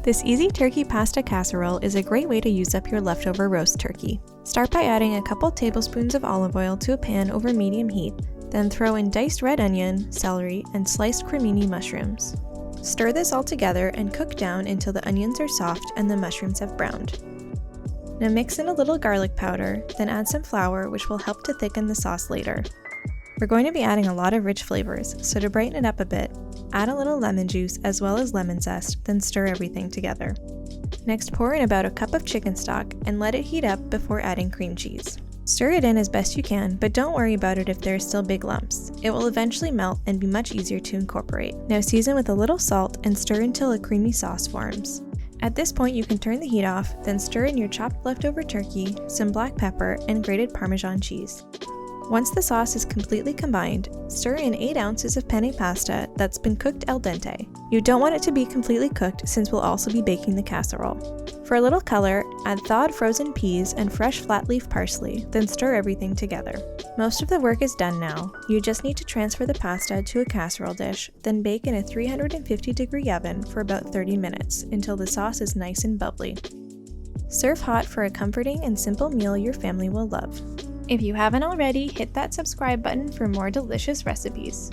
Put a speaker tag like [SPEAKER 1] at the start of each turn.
[SPEAKER 1] This easy turkey pasta casserole is a great way to use up your leftover roast turkey. Start by adding a couple tablespoons of olive oil to a pan over medium heat, then throw in diced red onion, celery, and sliced cremini mushrooms. Stir this all together and cook down until the onions are soft and the mushrooms have browned. Now mix in a little garlic powder, then add some flour, which will help to thicken the sauce later. We're going to be adding a lot of rich flavors, so to brighten it up a bit, add a little lemon juice as well as lemon zest, then stir everything together. Next, pour in about a cup of chicken stock and let it heat up before adding cream cheese. Stir it in as best you can, but don't worry about it if there are still big lumps. It will eventually melt and be much easier to incorporate. Now season with a little salt and stir until a creamy sauce forms. At this point, you can turn the heat off, then stir in your chopped leftover turkey, some black pepper, and grated Parmesan cheese. Once the sauce is completely combined, stir in 8 ounces of penne pasta that's been cooked al dente. You don't want it to be completely cooked since we'll also be baking the casserole. For a little color, add thawed frozen peas and fresh flat leaf parsley, then stir everything together. Most of the work is done now. You just need to transfer the pasta to a casserole dish, then bake in a 350-degree oven for about 30 minutes until the sauce is nice and bubbly. Serve hot for a comforting and simple meal your family will love. If you haven't already, hit that subscribe button for more delicious recipes.